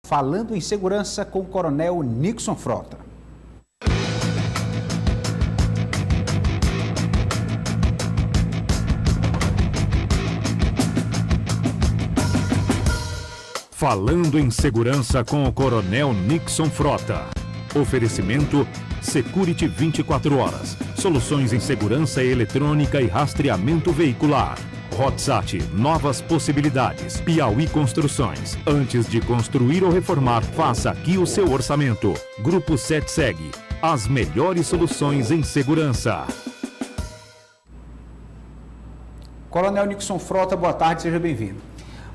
Falando em segurança com o Coronel Nixon Frota. Falando em segurança com o Coronel Nixon Frota. Oferecimento Security 24 horas. Soluções em segurança eletrônica e rastreamento veicular. Hotsat, novas possibilidades. Piauí Construções. Antes de construir ou reformar, faça aqui o seu orçamento. Grupo SETSEG. As melhores soluções em segurança. Coronel Nixon Frota, boa tarde, seja bem-vindo.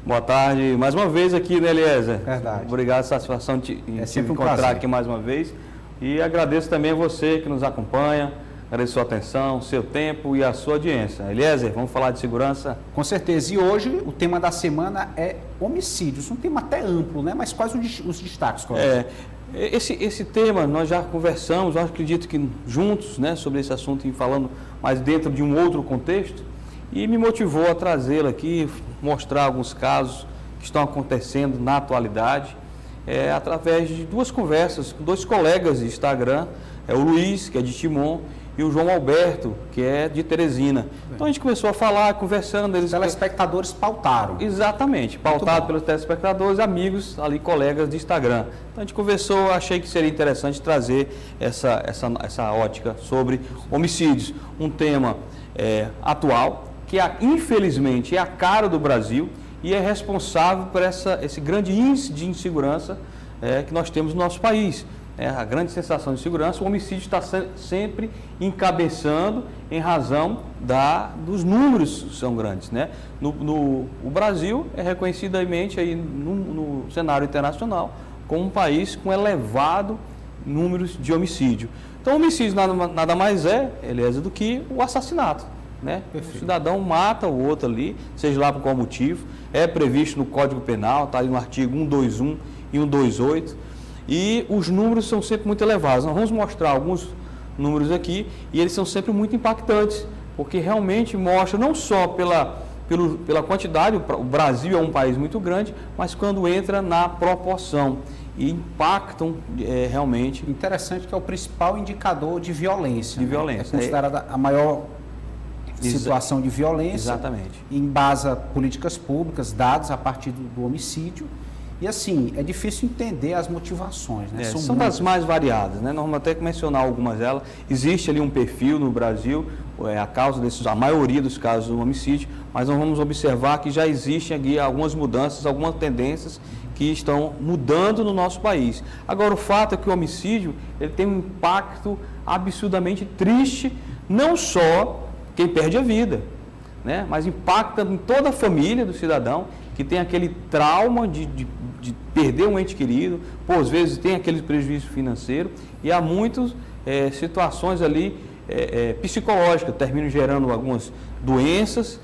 Boa tarde, mais uma vez aqui, né, Eliezer? Verdade. Obrigado, satisfação de te encontrar prazer aqui mais uma vez. E agradeço também a você que nos acompanha, agradeço a sua atenção, seu tempo e a sua audiência. Eliezer, vamos falar de segurança? Com certeza. E hoje o tema da semana é homicídios. Um tema até amplo, né? Mas quais os destaques, Coronel? Esse tema nós já conversamos, eu acredito que juntos, né, sobre esse assunto e falando mais dentro de um outro contexto. E me motivou a trazê-lo aqui, mostrar alguns casos que estão acontecendo na atualidade, através de duas conversas com dois colegas de Instagram, o Luiz, que é de Timon, e o João Alberto, que é de Teresina. Então a gente começou a falar, conversando. Os telespectadores pautaram. Exatamente, pautado pelos telespectadores, amigos ali, colegas de Instagram. Então a gente conversou, achei que seria interessante trazer essa ótica sobre homicídios. Um tema atual, que infelizmente é a cara do Brasil e é responsável por esse grande índice de insegurança que nós temos no nosso país. A grande sensação de segurança, o homicídio está sempre encabeçando em razão dos números que são grandes, né? O Brasil é reconhecidamente aí no cenário internacional como um país com elevado números de homicídio. Então, o homicídio nada mais Eliezer, do que o assassinato. Né? O cidadão mata o outro ali, seja lá por qual motivo, é previsto no Código Penal, está aí no artigo 121 e 128, e os números são sempre muito elevados. Nós vamos mostrar alguns números aqui, e eles são sempre muito impactantes, porque realmente mostra não só pela quantidade, o Brasil é um país muito grande, mas quando entra na proporção, e impactam realmente. Interessante que é o principal indicador de violência. De violência. É considerada a maior situação de violência. Exatamente. Embasa políticas públicas, dados a partir do homicídio. E assim, é difícil entender as motivações, né? São das mais variadas, né? Nós vamos até mencionar algumas delas. Existe ali um perfil no Brasil, a maioria dos casos do homicídio, mas nós vamos observar que já existem aqui algumas mudanças, algumas tendências que estão mudando no nosso país. Agora, o fato é que o homicídio ele tem um impacto absurdamente triste, não só quem perde a vida, né? Mas impacta em toda a família do cidadão que tem aquele trauma de perder um ente querido, às vezes tem aquele prejuízo financeiro e há muitas situações ali psicológicas, terminam gerando algumas doenças,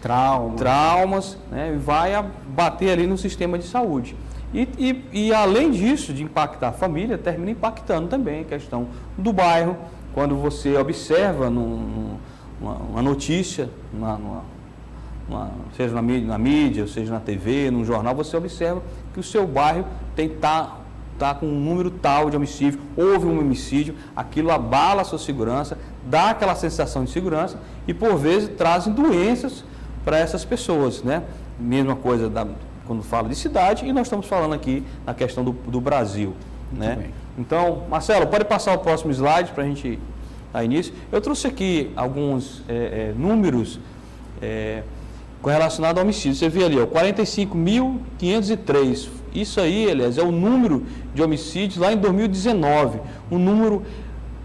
traumas, né? E vai bater ali no sistema de saúde. E além disso, de impactar a família, termina impactando também a questão do bairro, quando você observa uma notícia, seja na mídia, seja na TV, num jornal, você observa que o seu bairro está com um número tal de homicídio, houve um homicídio, aquilo abala a sua segurança, dá aquela sensação de segurança e, por vezes, trazem doenças para essas pessoas, né? Mesma coisa quando fala de cidade, e nós estamos falando aqui na questão do Brasil, né? Então, Marcelo, pode passar o próximo slide para a gente dar início. Eu trouxe aqui alguns números relacionados ao homicídio. Você vê ali, 45.503. Isso aí, aliás, é o número de homicídios lá em 2019. Um número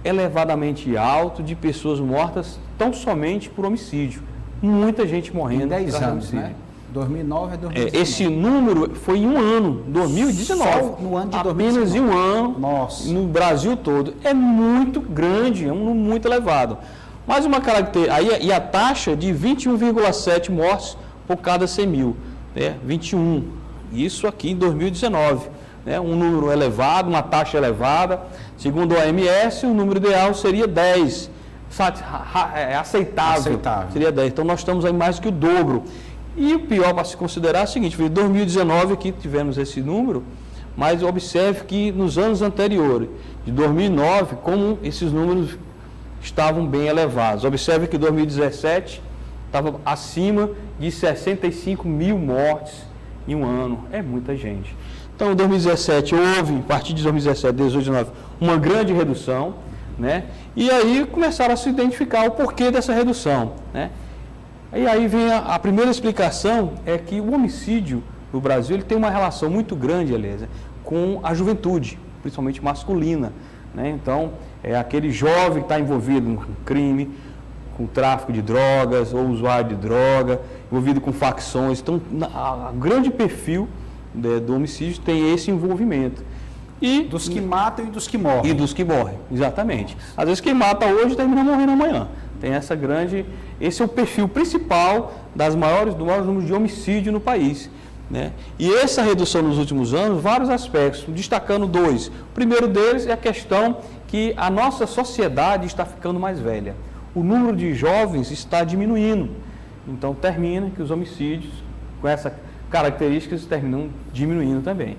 elevadamente alto de pessoas mortas tão somente por homicídio. Muita gente morrendo. Em 10 anos, né? 2009 a 2019. Esse número foi em um ano, 2019. Só no ano de 2019. Apenas em um ano. Nossa. No Brasil todo. É muito grande, é um número muito elevado. Mais uma característica, e a taxa de 21,7 mortes por cada 100 mil, né? 21, isso aqui em 2019, né? Um número elevado, uma taxa elevada, segundo a OMS, o número ideal seria 10, aceitável, seria 10, então nós estamos aí mais que o dobro. E o pior para se considerar é o seguinte, em 2019 aqui tivemos esse número, mas observe que nos anos anteriores, de 2009, como esses números estavam bem elevados. Observe que 2017 estava acima de 65 mil mortes em um ano. É muita gente. Então, em 2017 houve, a partir de 2017, 18, 19, uma grande redução, né? E aí começaram a se identificar o porquê dessa redução, né? E aí vem a primeira explicação, é que o homicídio no Brasil ele tem uma relação muito grande, aliás, com a juventude, principalmente masculina, né? Então, é aquele jovem que está envolvido com crime, com tráfico de drogas, ou usuário de droga, envolvido com facções. Então, o grande perfil do homicídio tem esse envolvimento. E Dos que matam e dos que morrem. E dos que morrem, exatamente. Às vezes quem mata hoje termina morrendo amanhã. Tem essa grande... Esse é o perfil principal do maior número de homicídio no país, né? E essa redução nos últimos anos, vários aspectos, destacando dois. O primeiro deles é a questão que a nossa sociedade está ficando mais velha. O número de jovens está diminuindo. Então termina que os homicídios, com essa características, terminam diminuindo também.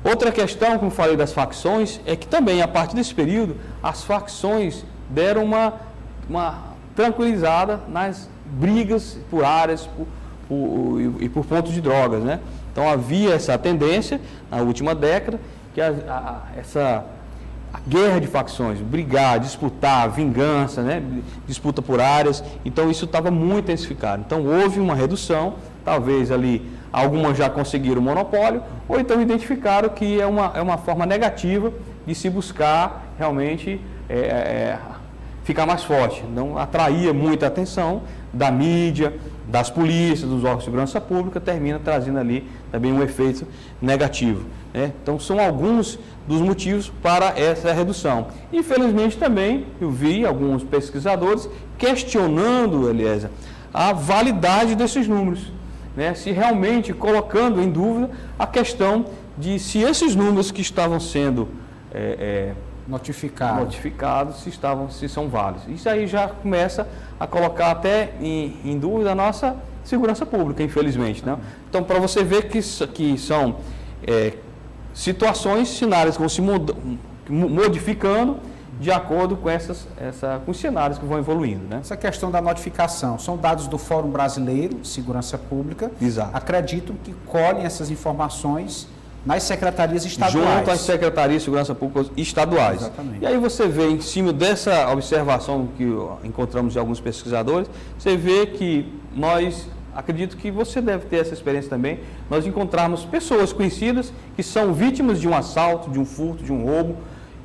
Outra questão, como falei das facções, é que também, a partir desse período, as facções deram uma tranquilizada nas brigas por áreas e por pontos de drogas, né? Então havia essa tendência, na última década, que essa guerra de facções, brigar, disputar, vingança, né? Disputa por áreas, então isso estava muito intensificado. Então houve uma redução, talvez ali algumas já conseguiram o monopólio, ou então identificaram que é uma forma negativa de se buscar realmente ficar mais forte. Não atraía muita atenção da mídia, das polícias, dos órgãos de segurança pública, termina trazendo ali também um efeito negativo, né? Então são alguns dos motivos para essa redução. Infelizmente também eu vi alguns pesquisadores questionando, Eliezer, a validade desses números, né? Se realmente colocando em dúvida a questão de se esses números que estavam sendo notificados se são válidos. Isso aí já começa a colocar até em dúvida a nossa segurança pública, infelizmente, né? Então, para você ver que são situações, cenários que vão se modificando de acordo com com os cenários que vão evoluindo, né? Essa questão da notificação, são dados do Fórum Brasileiro de Segurança Pública. Exato. Acredito que colhem essas informações nas secretarias estaduais. Junto às secretarias de segurança pública estaduais. Exatamente. E aí você vê, em cima dessa observação que encontramos de alguns pesquisadores, você vê que acredito que você deve ter essa experiência também, nós encontrarmos pessoas conhecidas que são vítimas de um assalto, de um furto, de um roubo,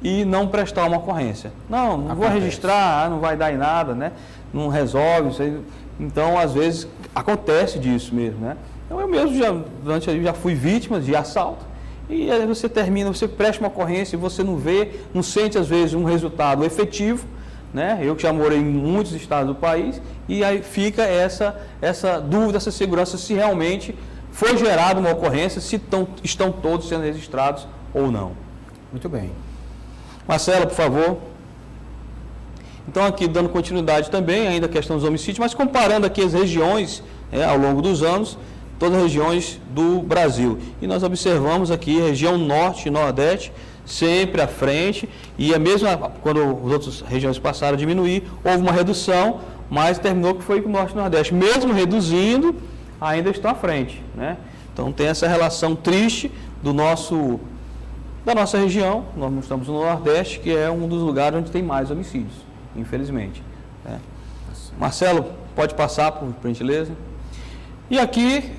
e não prestar uma ocorrência. Não vou registrar, não vai dar em nada, né? Não resolve isso aí. Então, às vezes, acontece disso mesmo, né? Então, eu mesmo já fui vítima de assalto, e aí você presta uma ocorrência e você não sente, às vezes, um resultado efetivo, né? Eu que já morei em muitos estados do país, e aí fica essa dúvida, essa segurança, se realmente foi gerada uma ocorrência, se estão todos sendo registrados ou não. Muito bem. Marcelo, por favor. Então, aqui dando continuidade também, ainda a questão dos homicídios, mas comparando aqui as regiões, ao longo dos anos, todas as regiões do Brasil. E nós observamos aqui a região norte e nordeste, sempre à frente, e a mesma, quando as outras regiões passaram a diminuir, houve uma redução, mas terminou que foi com o norte e nordeste. Mesmo reduzindo, ainda estão à frente, né? Então, tem essa relação triste da nossa região. Nós estamos no Nordeste, que é um dos lugares onde tem mais homicídios, infelizmente, né? Marcelo, pode passar, por gentileza. E aqui,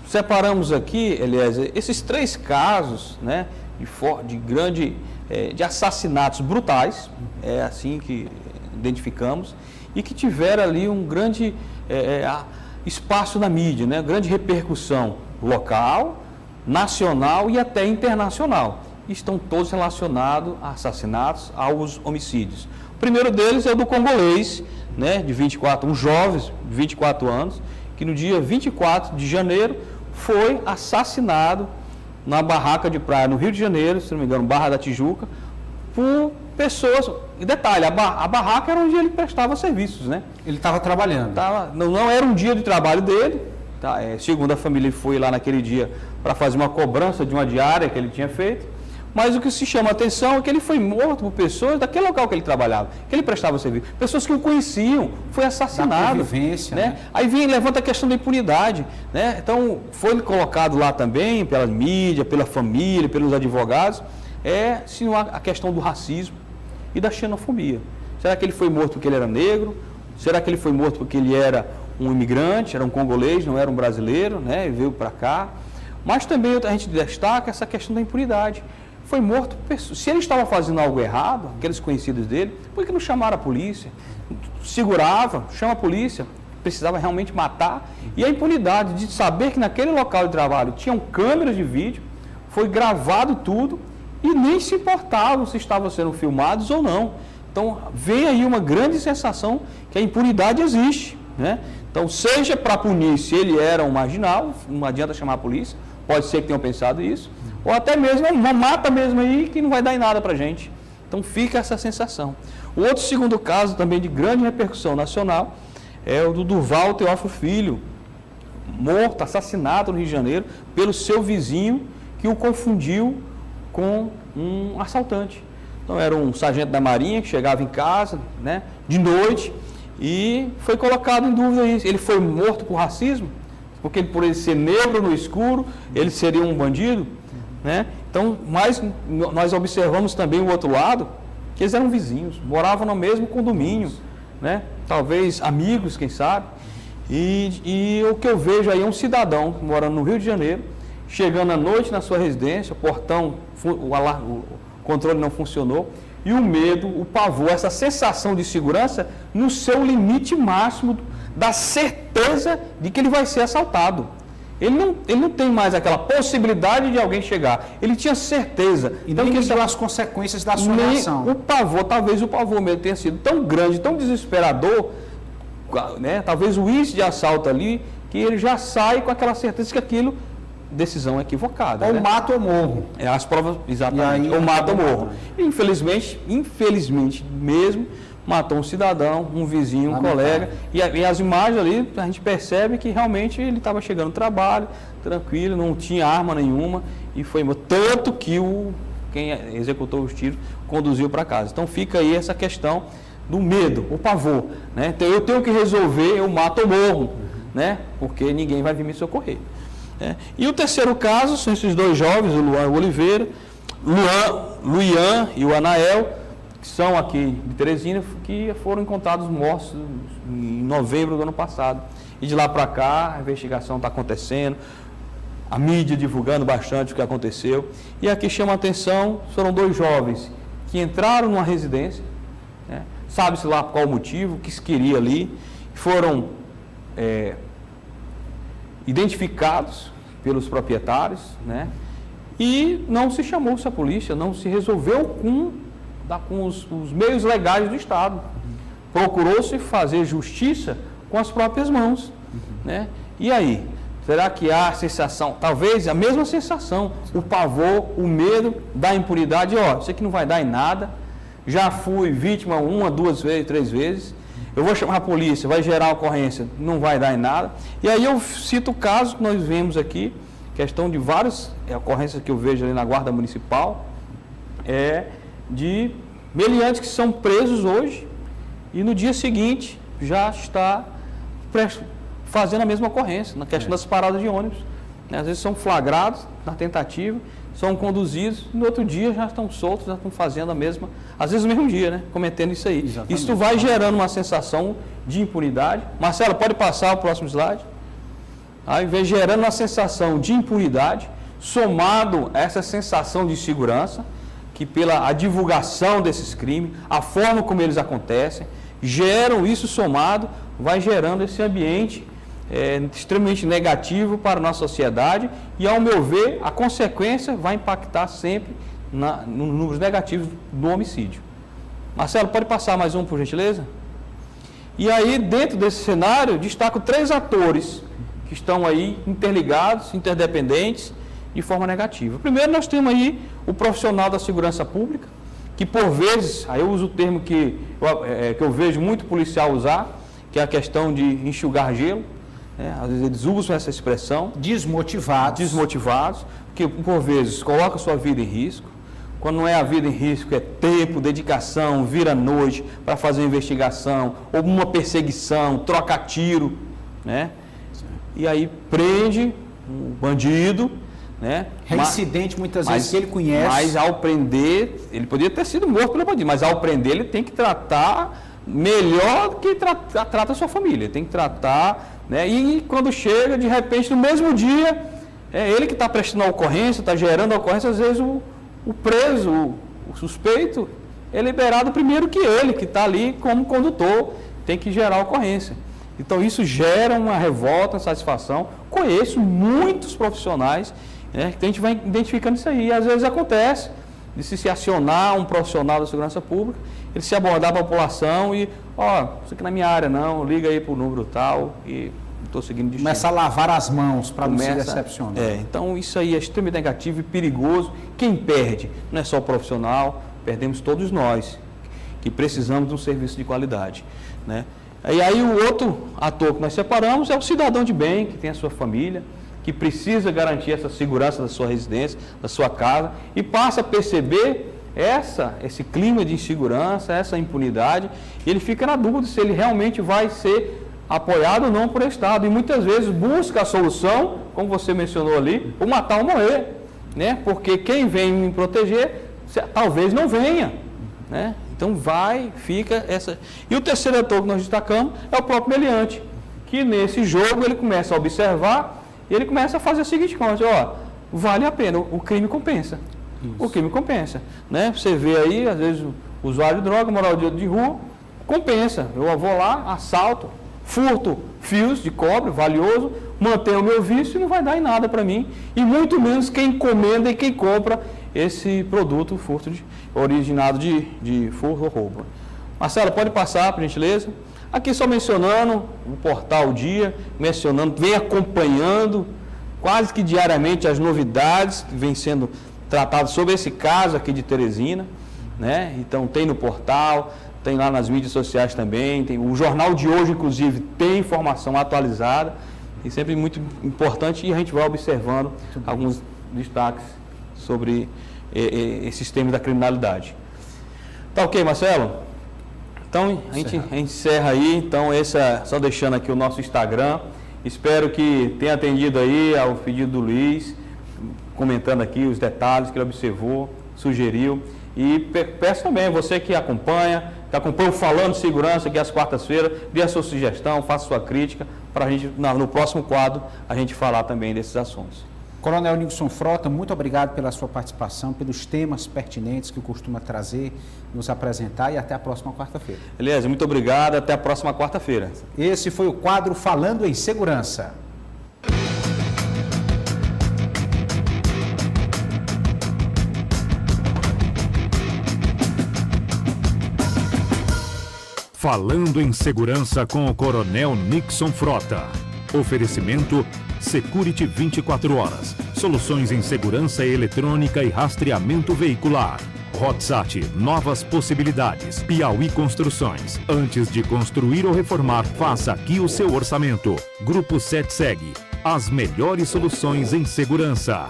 separamos aqui, Eliezer, esses 3 casos, né, de assassinatos brutais, é assim que identificamos, e que tiveram ali um grande espaço na mídia, né, grande repercussão local, nacional e até internacional. Estão todos relacionados a assassinatos, aos homicídios. O primeiro deles é o do congolês, né, um jovem de 24 anos, que no dia 24 de janeiro foi assassinado na barraca de praia no Rio de Janeiro, se não me engano, Barra da Tijuca, por pessoas. E detalhe, a barraca era onde ele prestava serviços, né? Ele estava trabalhando. Não era um dia de trabalho dele. Segundo a família, ele foi lá naquele dia para fazer uma cobrança de uma diária que ele tinha feito. Mas o que se chama a atenção é que ele foi morto por pessoas daquele local que ele trabalhava, que ele prestava serviço. Pessoas que o conheciam, foi assassinado. Da convivência, né? Aí levanta a questão da impunidade. Né? Então, foi colocado lá também, pela mídia, pela família, pelos advogados, a questão do racismo e da xenofobia. Será que ele foi morto porque ele era negro? Será que ele foi morto porque ele era um imigrante, era um congolês, não era um brasileiro, né? E veio para cá? Mas também a gente destaca essa questão da impunidade. Foi morto, se ele estava fazendo algo errado, aqueles conhecidos dele, por que não chamaram a polícia? Segurava, chama a polícia, precisava realmente matar. E a impunidade de saber que naquele local de trabalho tinham câmeras de vídeo, foi gravado tudo e nem se importavam se estavam sendo filmados ou não. Então, vem aí uma grande sensação que a impunidade existe, né? Então, seja para punir se ele era um marginal, não adianta chamar a polícia, pode ser que tenham pensado isso, ou até mesmo uma mata mesmo aí que não vai dar em nada para a gente. Então, fica essa sensação. O outro segundo caso, também de grande repercussão nacional, é o do Durval Teófilo Filho, morto, assassinado no Rio de Janeiro, pelo seu vizinho que o confundiu com um assaltante. Então, era um sargento da Marinha que chegava em casa, né, de noite, e foi colocado em dúvida isso. Ele foi morto por racismo, porque por ele ser negro no escuro, ele seria um bandido, né? Então, mas nós observamos também o outro lado, que eles eram vizinhos, moravam no mesmo condomínio, né? Talvez amigos, quem sabe. E o que eu vejo aí é um cidadão morando no Rio de Janeiro, chegando à noite na sua residência, o portão, o controle não funcionou, e o medo, o pavor, essa sensação de segurança no seu limite máximo da certeza de que ele vai ser assaltado. Ele não tem mais aquela possibilidade de alguém chegar. Ele tinha certeza. E então, nem viu as consequências da sua ação. O pavor, talvez o pavor mesmo tenha sido tão grande, tão desesperador, né? Talvez o índice de assalto ali, que ele já sai com aquela certeza que aquilo, decisão equivocada. Ou né? mato ou morro. As provas, exatamente, ou mato ou morro. Infelizmente mesmo, matou um cidadão, um vizinho, um colega, e as imagens ali, a gente percebe que realmente ele estava chegando no trabalho, tranquilo, não tinha arma nenhuma, e foi tanto que quem executou os tiros conduziu para casa. Então fica aí essa questão do medo, o pavor, né? Então eu tenho que resolver, eu mato ou morro, né? Porque ninguém vai vir me socorrer. E o terceiro caso são esses dois jovens, o Luan e o Oliveira, Luian e o Anael, que são aqui de Teresina, que foram encontrados mortos em novembro do ano passado. E de lá para cá, a investigação está acontecendo, a mídia divulgando bastante o que aconteceu. E aqui chama a atenção, foram dois jovens que entraram numa residência, né, sabe-se lá por qual motivo, o que se queria ali, foram identificados pelos proprietários, né, e não se chamou-se a polícia, não se resolveu com os meios legais do Estado. Procurou-se fazer justiça com as próprias mãos. Né? E aí? Será que há a sensação, talvez a mesma sensação, o pavor, o medo da impunidade? Isso aqui não vai dar em nada, já fui vítima 1, 2 vezes, 3 vezes, eu vou chamar a polícia, vai gerar ocorrência, não vai dar em nada. E aí eu cito o caso que nós vemos aqui, questão de várias ocorrências que eu vejo ali na Guarda Municipal, de meliantes que são presos hoje e no dia seguinte já está fazendo a mesma ocorrência, na questão das paradas de ônibus. Às vezes são flagrados na tentativa, são conduzidos e no outro dia já estão soltos, já estão fazendo a mesma, às vezes no mesmo dia, né? Cometendo isso aí. Exatamente. Isso vai gerando uma sensação de impunidade. Marcelo, pode passar o próximo slide? Aí vem gerando uma sensação de impunidade, somado a essa sensação de segurança, que pela a divulgação desses crimes, a forma como eles acontecem, geram isso somado, vai gerando esse ambiente extremamente negativo para a nossa sociedade e, ao meu ver, a consequência vai impactar sempre nos números negativos do homicídio. Marcelo, pode passar mais um, por gentileza? E aí, dentro desse cenário, destaco 3 atores que estão aí interligados, interdependentes, de forma negativa. Primeiro, nós temos aí o profissional da segurança pública, que por vezes, aí eu uso o termo que eu vejo muito policial usar, que é a questão de enxugar gelo, né? Às vezes eles usam essa expressão. Desmotivados. Que por vezes coloca a sua vida em risco. Quando não é a vida em risco, é tempo, dedicação, vira noite para fazer uma investigação, ou uma perseguição, troca tiro, né? E aí prende um bandido, né? Reincidente muitas vezes que ele conhece. Mas ao prender, ele poderia ter sido morto pelo bandido, mas ao prender ele tem que tratar melhor do que trata a sua família. Ele tem que tratar, né? E quando chega, de repente, no mesmo dia, é ele que está prestando a ocorrência, está gerando a ocorrência, às vezes o preso, o suspeito, é liberado primeiro que ele, que está ali como condutor, tem que gerar a ocorrência. Então isso gera uma revolta, uma satisfação. Conheço muitos profissionais, né, que a gente vai identificando isso aí. E às vezes acontece de se acionar um profissional da segurança pública, ele se abordar a população e, isso aqui na minha área não, liga aí para o número tal e estou seguindo destino. Começa a lavar as mãos para não se decepcionar. Então isso aí é extremamente negativo e perigoso. Quem perde não é só o profissional, perdemos todos nós, que precisamos de um serviço de qualidade, né? E aí o outro ator que nós separamos é o cidadão de bem, que tem a sua família, que precisa garantir essa segurança da sua residência, da sua casa, e passa a perceber esse clima de insegurança, essa impunidade, e ele fica na dúvida se ele realmente vai ser apoiado ou não por Estado, e muitas vezes busca a solução, como você mencionou ali, por matar ou morrer, né? Porque quem vem me proteger, talvez não venha, né? Então fica essa... E o terceiro ator que nós destacamos é o próprio meliante, que nesse jogo ele começa a observar e ele começa a fazer a seguinte coisa, vale a pena, o crime compensa. Isso. O crime compensa, né? Você vê aí, às vezes, o usuário de droga, morador de rua, compensa. Eu vou lá, assalto, furto fios de cobre, valioso, mantenho o meu vício e não vai dar em nada para mim. E muito menos quem encomenda e quem compra esse produto originado de furto ou roubo. Marcelo, pode passar, por gentileza? Aqui só mencionando o portal Dia, vem acompanhando quase que diariamente as novidades que vêm sendo tratadas sobre esse caso aqui de Teresina, né? Então tem no portal, tem lá nas mídias sociais também, o jornal de hoje, inclusive, tem informação atualizada e sempre muito importante, e a gente vai observando alguns destaques sobre esses temas da criminalidade. Tá ok, Marcelo? Então, a gente encerra aí, então, só deixando aqui o nosso Instagram. Espero que tenha atendido aí ao pedido do Luiz, comentando aqui os detalhes que ele observou, sugeriu. E peço também, você que acompanha o Falando de Segurança aqui às quartas-feiras, dê a sua sugestão, faça sua crítica, para a gente, no próximo quadro, a gente falar também desses assuntos. Coronel Nixon Frota, muito obrigado pela sua participação, pelos temas pertinentes que costuma trazer, nos apresentar, e até a próxima quarta-feira. Beleza, muito obrigado, até a próxima quarta-feira. Esse foi o quadro Falando em Segurança. Falando em Segurança com o Coronel Nixon Frota. Oferecimento Security 24 horas. Soluções em segurança eletrônica e rastreamento veicular. Hotsat, novas possibilidades. Piauí Construções. Antes de construir ou reformar, faça aqui o seu orçamento. Grupo 7 Seg. As melhores soluções em segurança.